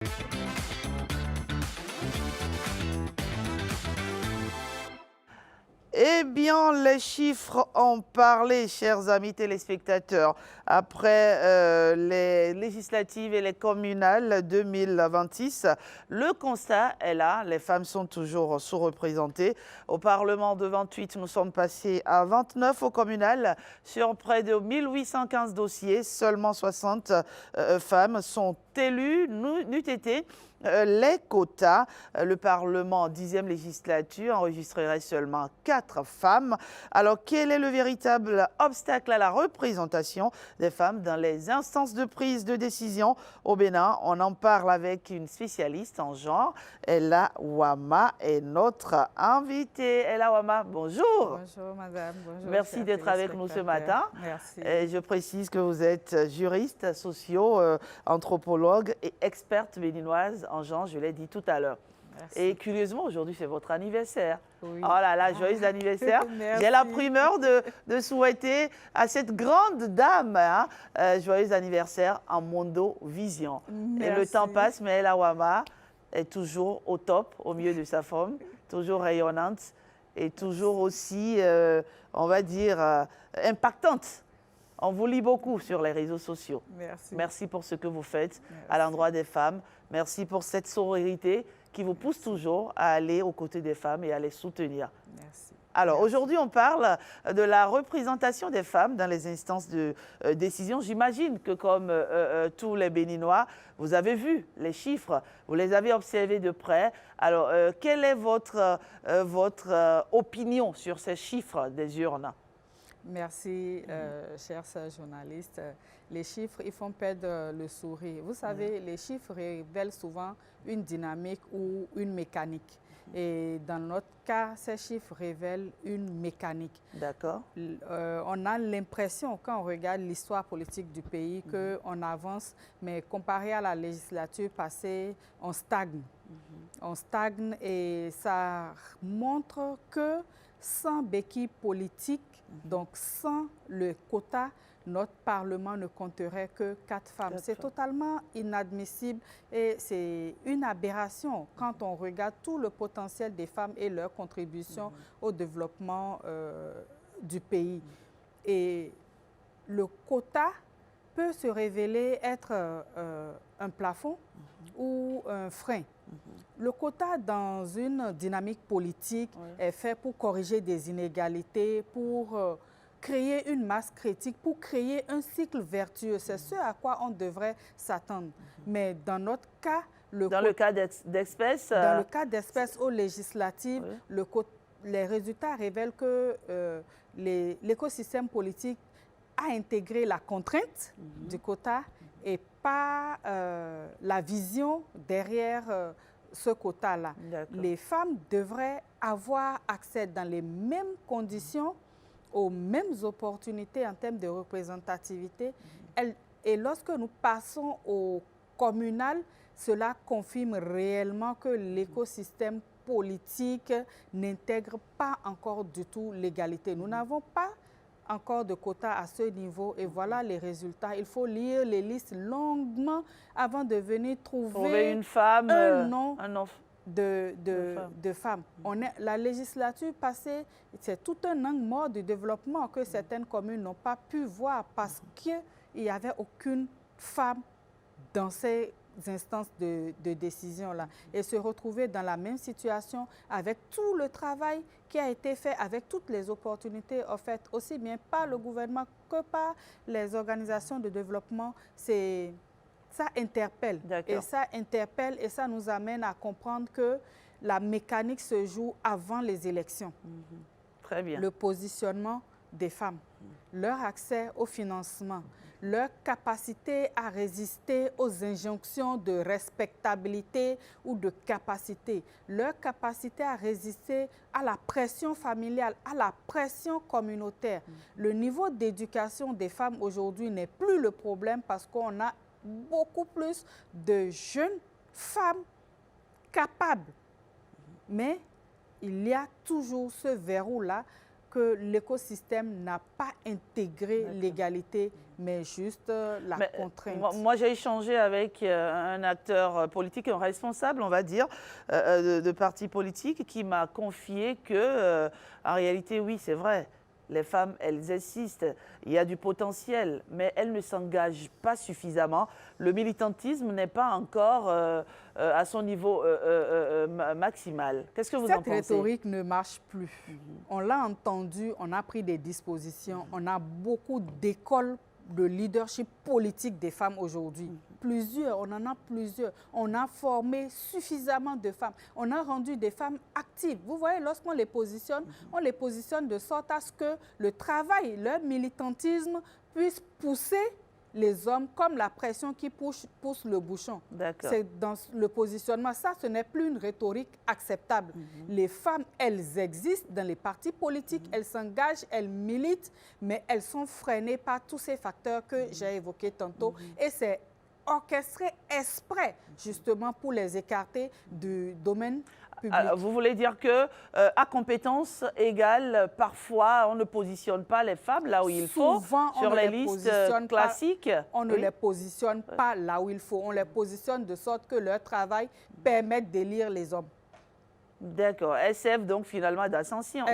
Eh bien, les chiffres ont parlé, chers amis téléspectateurs. Après les législatives et les communales 2026, le constat est là, les femmes sont toujours sous-représentées. Au Parlement de 28, nous sommes passés à 29 au communal. Sur près de 1815 dossiers, seulement 60 femmes sont élues, n'eût été les quotas. Le Parlement en 10e législature enregistrerait seulement 4 femmes. Alors, quel est le véritable obstacle à la représentation des femmes dans les instances de prise de décision au Bénin? On en parle avec une spécialiste en genre. Ella Wama est notre invitée. Ella Wama, bonjour. Bonjour madame, bonjour. Merci d'être avec nous ce matin. Merci. Et je précise que vous êtes juriste, anthropologue et experte béninoise en genre, je l'ai dit tout à l'heure. Et curieusement, aujourd'hui, c'est votre anniversaire. Oui. Oh là là, joyeux anniversaire. J'ai la primeur de souhaiter à cette grande dame joyeux anniversaire en Mondo Vision. Merci. Et le temps passe, mais Ella Wama est toujours au top, au milieu de sa forme, toujours rayonnante et toujours aussi, on va dire, impactante. On vous lit beaucoup sur les réseaux sociaux. Merci. Merci pour ce que vous faites à l'endroit des femmes. Merci pour cette sororité qui vous pousse toujours à aller aux côtés des femmes et à les soutenir. Merci. Alors, aujourd'hui, on parle de la représentation des femmes dans les instances de décision. J'imagine que comme tous les Béninois, vous avez vu les chiffres, vous les avez observés de près. Alors, quelle est votre opinion sur ces chiffres des urnes? Merci, chers journalistes. Les chiffres, ils font perdre le sourire. Vous savez, les chiffres révèlent souvent une dynamique ou une mécanique. Et dans notre cas, ces chiffres révèlent une mécanique. D'accord. On a l'impression, quand on regarde l'histoire politique du pays, qu'on avance, mais comparé à la législature passée, on stagne. On stagne et ça montre que sans béquille politique, donc sans le quota, notre Parlement ne compterait que 4 femmes. C'est totalement inadmissible et c'est une aberration quand on regarde tout le potentiel des femmes et leur contribution au développement du pays. Et le quota peut se révéler être un plafond ou un frein. Le quota dans une dynamique politique est fait pour corriger des inégalités, pour créer une masse critique, pour créer un cycle vertueux. C'est ce à quoi on devrait s'attendre. Mais dans notre cas, dans le cas d'espèces, dans le cas d'espèces aux législatives, les résultats révèlent que l'écosystème politique a intégré la contrainte du quota et pas la vision derrière ce quota-là. Les femmes devraient avoir accès dans les mêmes conditions, aux mêmes opportunités en termes de représentativité. Et lorsque nous passons au communal, cela confirme réellement que l'écosystème politique n'intègre pas encore du tout l'égalité. Nous n'avons pas encore de quotas à ce niveau et voilà les résultats. Il faut lire les listes longuement avant de venir trouver une femme, un nom de femmes. La législature passée, c'est tout un angle mort du développement que certaines communes n'ont pas pu voir parce qu'il n'y avait aucune femme dans ces instances de décision-là. Et se retrouver dans la même situation avec tout le travail qui a été fait, avec toutes les opportunités offertes, aussi bien par le gouvernement que par les organisations de développement, ça interpelle. Et ça interpelle et ça nous amène à comprendre que la mécanique se joue avant les élections. Très bien. Le positionnement des femmes, leur accès au financement, leur capacité à résister aux injonctions de respectabilité ou de capacité, leur capacité à résister à la pression familiale, à la pression communautaire. Le niveau d'éducation des femmes aujourd'hui n'est plus le problème parce qu'on a beaucoup plus de jeunes femmes capables. Mais il y a toujours ce verrou-là que l'écosystème n'a pas intégré l'égalité, mais juste la contrainte. Moi, j'ai échangé avec un acteur politique, un responsable, on va dire, de parti politique, qui m'a confié que, en réalité, oui, c'est vrai. Les femmes, elles existent, il y a du potentiel, mais elles ne s'engagent pas suffisamment. Le militantisme n'est pas encore à son niveau maximal. Qu'est-ce que vous en pensez? Cette rhétorique ne marche plus. On l'a entendu, on a pris des dispositions, on a beaucoup d'écoles de leadership politique des femmes aujourd'hui. Plusieurs, on en a plusieurs. On a formé suffisamment de femmes. On a rendu des femmes actives. Vous voyez, lorsqu'on les positionne, on les positionne de sorte à ce que le travail, leur militantisme puisse pousser les hommes comme la pression qui pousse le bouchon. C'est dans le positionnement. Ça, ce n'est plus une rhétorique acceptable. Les femmes, elles existent dans les partis politiques, elles s'engagent, elles militent, mais elles sont freinées par tous ces facteurs que j'ai évoqués tantôt. Et c'est orchestré exprès, justement, pour les écarter du domaine public. Alors, vous voulez dire que à compétence égale, parfois, on ne positionne pas les femmes là où il faut, sur les listes classiques? On ne les positionne pas là où il faut. On les positionne de sorte que leur travail permette d'élire les hommes. D'accord. Elles servent donc finalement d'ascenseur.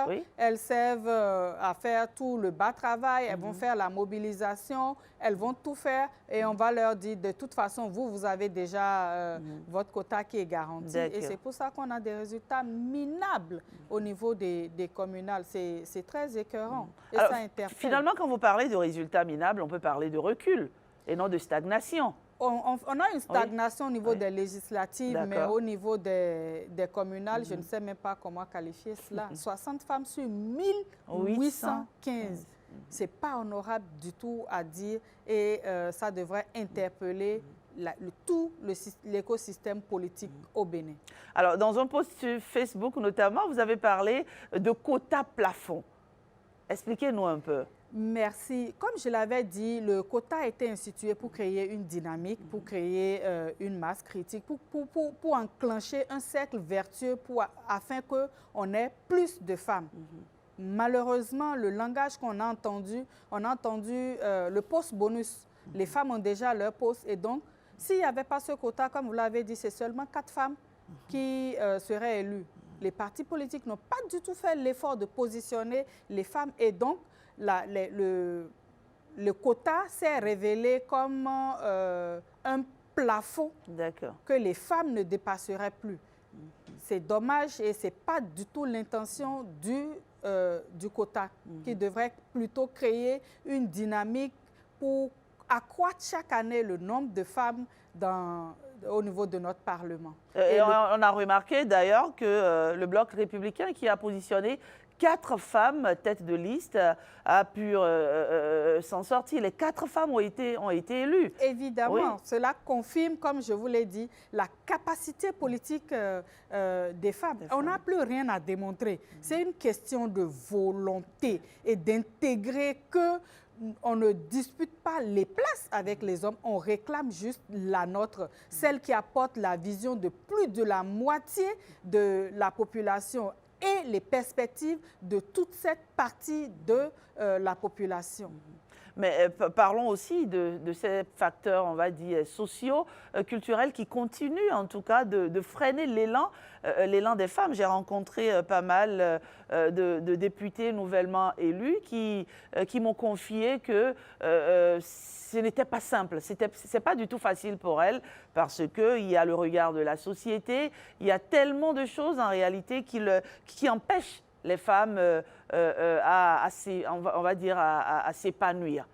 Oui. Elles servent à faire tout le bas travail, elles vont faire la mobilisation, elles vont tout faire et on va leur dire de toute façon, vous avez déjà votre quota qui est garanti. Et c'est pour ça qu'on a des résultats minables au niveau des communales. C'est très écœurant. Et alors, ça interpelle. Finalement, quand vous parlez de résultats minables, on peut parler de recul et non de stagnation. On a une stagnation au niveau des législatives, mais au niveau des communales, je ne sais même pas comment qualifier cela. 60 femmes sur 1815. Ce n'est pas honorable du tout à dire et ça devrait interpeller tout l'écosystème politique au Bénin. Alors, dans un post sur Facebook notamment, vous avez parlé de quota plafond. Expliquez-nous un peu. Merci. Comme je l'avais dit, le quota a été institué pour créer une dynamique, pour créer une masse critique, pour enclencher un cercle vertueux afin qu'on ait plus de femmes. Malheureusement, le langage qu'on a entendu le post-bonus. Les femmes ont déjà leur poste et donc, s'il n'y avait pas ce quota, comme vous l'avez dit, c'est seulement 4 femmes qui seraient élues. Les partis politiques n'ont pas du tout fait l'effort de positionner les femmes et donc, le quota s'est révélé comme un plafond que les femmes ne dépasseraient plus. C'est dommage et ce n'est pas du tout l'intention du quota qui devrait plutôt créer une dynamique pour accroître chaque année le nombre de femmes au niveau de notre Parlement. Et on a remarqué d'ailleurs que le Bloc républicain qui a positionné 4 femmes tête de liste a pu s'en sortir. Les 4 femmes ont été élues. Évidemment, cela confirme, comme je vous l'ai dit, la capacité politique des femmes. On n'a plus rien à démontrer. C'est une question de volonté et d'intégrer on ne dispute pas les places avec les hommes, on réclame juste la nôtre, celle qui apporte la vision de plus de la moitié de la population et les perspectives de toute cette partie de la population. Mais parlons aussi de ces facteurs, on va dire, sociaux, culturels qui continuent en tout cas de freiner l'élan des femmes. J'ai rencontré pas mal de députés nouvellement élus qui m'ont confié que ce n'était pas simple, ce n'est pas du tout facile pour elles parce qu'il y a le regard de la société, il y a tellement de choses en réalité qui empêchent les femmes à s'épanouir.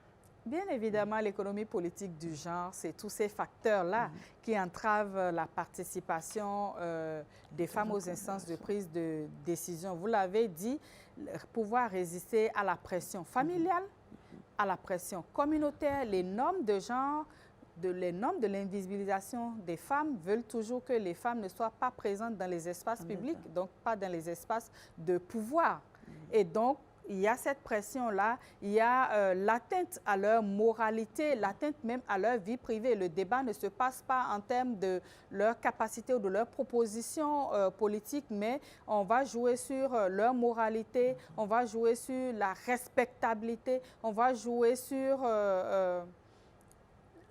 Bien évidemment, l'économie politique du genre, c'est tous ces facteurs-là qui entravent la participation des femmes aux instances de prise de décision. Vous l'avez dit, pouvoir résister à la pression familiale, à la pression communautaire, les normes de genre, les normes de l'invisibilisation des femmes veulent toujours que les femmes ne soient pas présentes dans les espaces publics, donc pas dans les espaces de pouvoir. Et donc, il y a cette pression-là, il y a l'atteinte à leur moralité, l'atteinte même à leur vie privée. Le débat ne se passe pas en termes de leur capacité ou de leur proposition politique, mais on va jouer sur leur moralité, on va jouer sur la respectabilité, on va jouer sur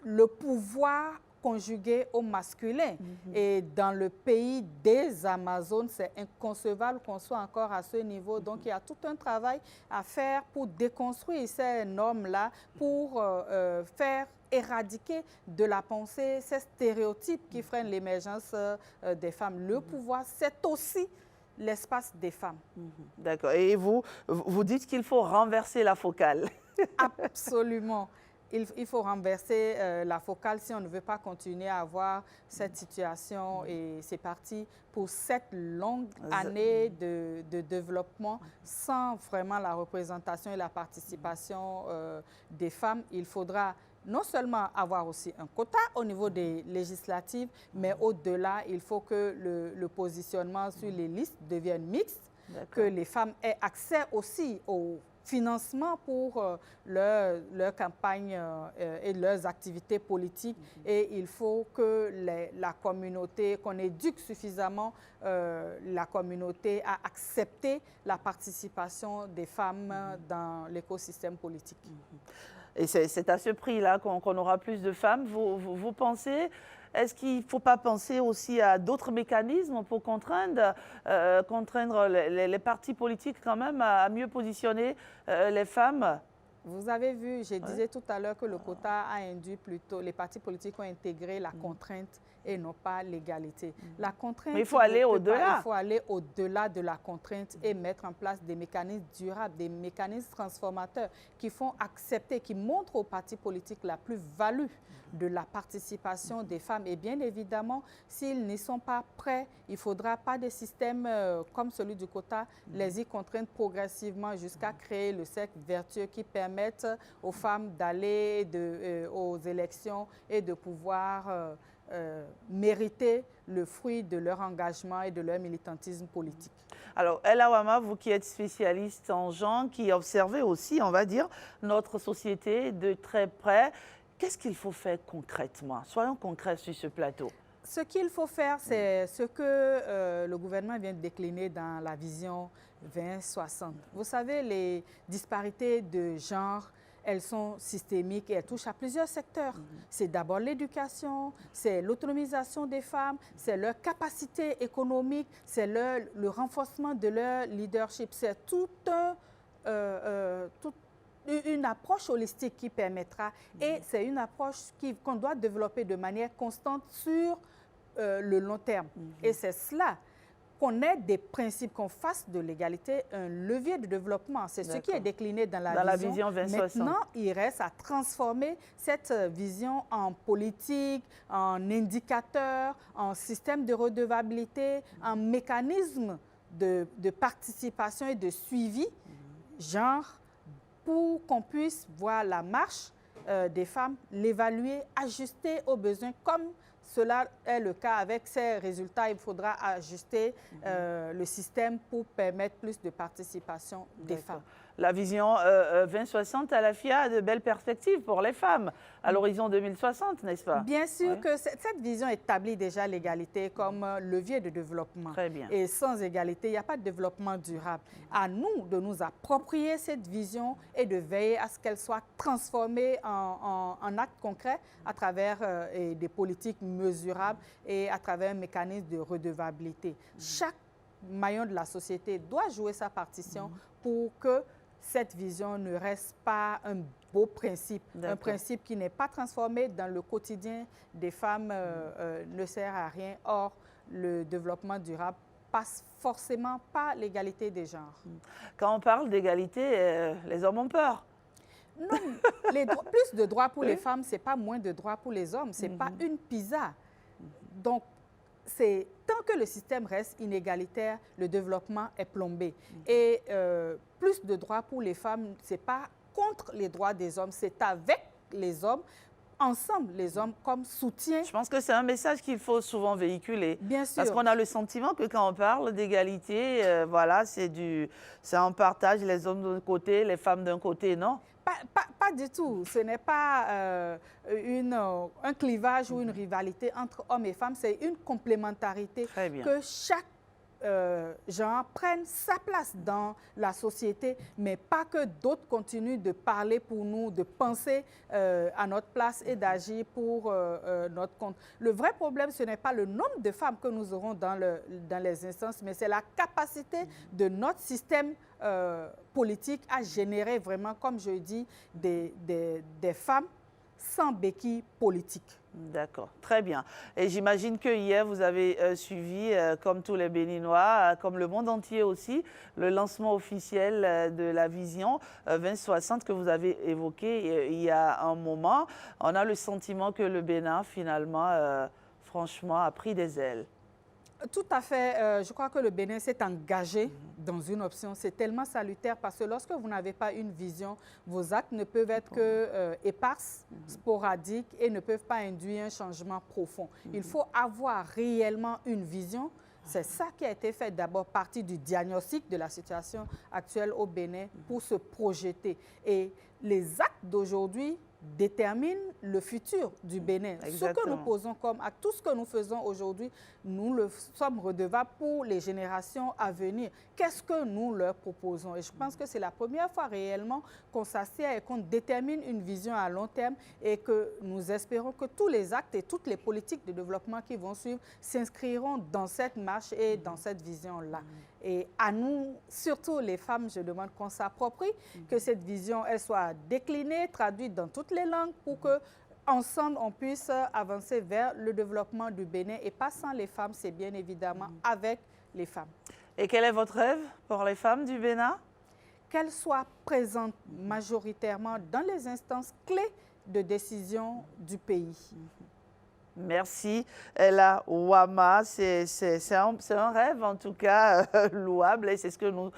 le pouvoir conjugué au masculin. Et dans le pays des Amazones, c'est inconcevable qu'on soit encore à ce niveau. Donc, il y a tout un travail à faire pour déconstruire ces normes-là, pour faire éradiquer de la pensée ces stéréotypes qui freinent l'émergence des femmes. Le pouvoir, c'est aussi l'espace des femmes. D'accord. Et vous dites qu'il faut renverser la focale. Absolument. Il faut renverser la focale si on ne veut pas continuer à avoir cette situation. Et c'est parti pour 7 longues années de développement sans vraiment la représentation et la participation des femmes. Il faudra non seulement avoir aussi un quota au niveau des législatives, mais au-delà, il faut que le positionnement sur les listes devienne mixte, que les femmes aient accès aussi aux financement pour leur campagne et leurs activités politiques. Et il faut que la communauté, qu'on éduque suffisamment la communauté à accepter la participation des femmes dans l'écosystème politique. Et c'est à ce prix-là qu'on aura plus de femmes. Vous pensez, est-ce qu'il ne faut pas penser aussi à d'autres mécanismes pour contraindre les partis politiques quand même à mieux positionner les femmes? Vous avez vu, je disais tout à l'heure que le quota a induit plutôt, les partis politiques ont intégré la contrainte et non pas l'égalité. La contrainte, mais il faut aller au-delà. Il faut aller au-delà de la contrainte et mettre en place des mécanismes durables, des mécanismes transformateurs qui font accepter, qui montrent aux partis politiques la plus-value de la participation des femmes. Et bien évidemment, s'ils n'y sont pas prêts, il ne faudra pas des systèmes comme celui du quota, les y contraindre progressivement jusqu'à créer le cercle vertueux qui permette aux femmes d'aller aux élections et de pouvoir mériter le fruit de leur engagement et de leur militantisme politique. Alors, Ella Wama, vous qui êtes spécialiste en genre, qui observez aussi, on va dire, notre société de très près, qu'est-ce qu'il faut faire concrètement? Soyons concrets sur ce plateau. Ce qu'il faut faire, c'est ce que le gouvernement vient de décliner dans la vision 2060. Vous savez, les disparités de genre, elles sont systémiques et elles touchent à plusieurs secteurs. C'est d'abord l'éducation, c'est l'autonomisation des femmes, c'est leur capacité économique, c'est le renforcement de leur leadership. C'est une approche holistique qui permettra, et c'est une approche qu'on doit développer de manière constante sur le long terme. Et c'est cela, qu'on ait des principes, qu'on fasse de l'égalité un levier de développement. C'est ce qui est décliné dans la vision 2060. Maintenant, il reste à transformer cette vision en politique, en indicateur, en système de redevabilité, en mécanisme de participation et de suivi, genre, pour qu'on puisse voir la marche des femmes, l'évaluer, ajuster aux besoins. Comme cela est le cas avec ces résultats, il faudra ajuster le système pour permettre plus de participation des femmes. La vision 2060 à la FIA a de belles perspectives pour les femmes à l'horizon 2060, n'est-ce pas? Bien sûr que cette vision établit déjà l'égalité comme levier de développement. Très bien. Et sans égalité, il n'y a pas de développement durable. À nous de nous approprier cette vision et de veiller à ce qu'elle soit transformée en actes concrets à travers des politiques mesurables et à travers un mécanisme de redevabilité. Chaque maillon de la société doit jouer sa partition pour que cette vision ne reste pas un beau principe, un principe qui n'est pas transformé dans le quotidien des femmes ne sert à rien. Or, le développement durable passe forcément par l'égalité des genres. Quand on parle d'égalité, les hommes ont peur. Non, plus de droits pour les femmes, ce n'est pas moins de droits pour les hommes, ce n'est pas une pizza. Donc, tant que le système reste inégalitaire, le développement est plombé. Et plus de droits pour les femmes, ce n'est pas contre les droits des hommes, c'est avec les hommes ensemble, les hommes, comme soutien. Je pense que c'est un message qu'il faut souvent véhiculer. Bien sûr. Parce qu'on a le sentiment que quand on parle d'égalité, voilà, c'est un partage, les hommes d'un côté, les femmes d'un côté, non? Pas du tout. Ce n'est pas un clivage ou une rivalité entre hommes et femmes. C'est une complémentarité Très bien. que chaque genre prenne sa place dans la société, mais pas que d'autres continuent de parler pour nous, de penser à notre place et d'agir pour notre compte. Le vrai problème, ce n'est pas le nombre de femmes que nous aurons dans les instances, mais c'est la capacité de notre système politique à générer vraiment, comme je dis, des femmes sans béquille politique. D'accord, très bien. Et j'imagine que hier, vous avez suivi, comme tous les Béninois, comme le monde entier aussi, le lancement officiel de la vision 2060 que vous avez évoqué il y a un moment. On a le sentiment que le Bénin, finalement, franchement, a pris des ailes. Tout à fait. Je crois que le Bénin s'est engagé dans une option. C'est tellement salutaire parce que lorsque vous n'avez pas une vision, vos actes ne peuvent être que éparses, sporadiques et ne peuvent pas induire un changement profond. Il faut avoir réellement une vision. C'est ça qui a été fait d'abord partie du diagnostic de la situation actuelle au Bénin pour se projeter. Et les actes d'aujourd'hui détermine le futur du Bénin. Exactement. Ce que nous posons comme acte, tout ce que nous faisons aujourd'hui, nous le sommes redevables pour les générations à venir. Qu'est-ce que nous leur proposons? Et je pense que c'est la première fois réellement qu'on s'assied et qu'on détermine une vision à long terme et que nous espérons que tous les actes et toutes les politiques de développement qui vont suivre s'inscriront dans cette marche et dans cette vision-là. Et à nous, surtout les femmes, je demande qu'on s'approprie, que cette vision elle soit déclinée, traduite dans toutes les langues pour que ensemble on puisse avancer vers le développement du Bénin. Et pas sans les femmes, c'est bien évidemment avec les femmes. Et quel est votre rêve pour les femmes du Bénin? Qu'elles soient présentes majoritairement dans les instances clés de décision du pays. Merci, Ella Ouama. C'est un rêve, en tout cas, louable, et c'est ce que nous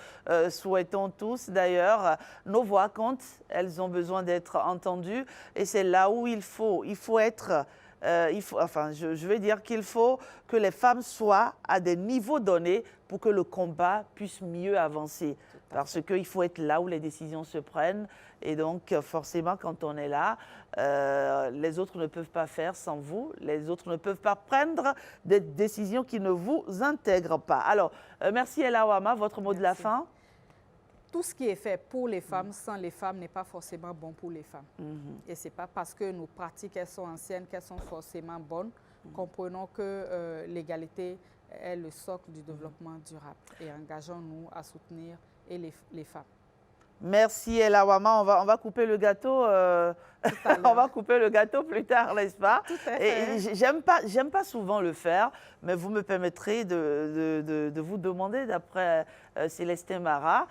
souhaitons tous. D'ailleurs, nos voix comptent, elles ont besoin d'être entendues, et c'est là où il faut être... je veux dire qu'il faut que les femmes soient à des niveaux donnés pour que le combat puisse mieux avancer. Parce qu'il faut être là où les décisions se prennent. Et donc, forcément, quand on est là, les autres ne peuvent pas faire sans vous. Les autres ne peuvent pas prendre des décisions qui ne vous intègrent pas. Alors, merci Ella Ouama. Votre mot de la fin? Tout ce qui est fait pour les femmes, sans les femmes, n'est pas forcément bon pour les femmes. Et ce n'est pas parce que nos pratiques elles sont anciennes qu'elles sont forcément bonnes. Comprenons que l'égalité est le socle du développement durable. Et engageons-nous à soutenir les femmes. Merci Ella Ouama. On va couper le gâteau. On va couper le gâteau plus tard, n'est-ce pas? Tout à fait. Et j'aime pas souvent le faire, mais vous me permettrez de vous demander, d'après Célestin Mara,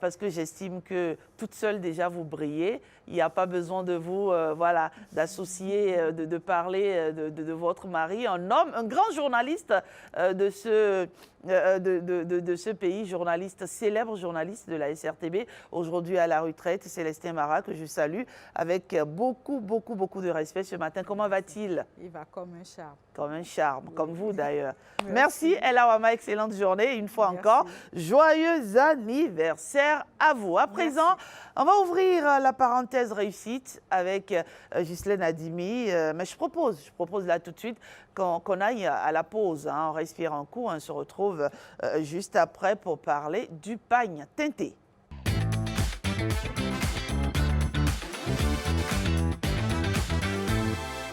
parce que j'estime que toute seule déjà vous brillez. Il n'y a pas besoin de vous, voilà, d'associer, de parler de votre mari, un homme, un grand journaliste de ce pays, journaliste, célèbre journaliste de la SRTB, aujourd'hui à la retraite, Célestin Mara, que je salue avec beaucoup de respect ce matin. Comment va-t-il? Il va comme un charme. Comme un charme, oui. Comme vous d'ailleurs. Merci Ella Ouama, excellente journée. Une fois encore, joyeux anniversaire à vous. À présent, on va ouvrir la parenthèse réussite avec Ghislaine Adimi. Mais je propose là tout de suite qu'on aille à la pause. On respire un coup, on se retrouve juste après pour parler du pagne teinté.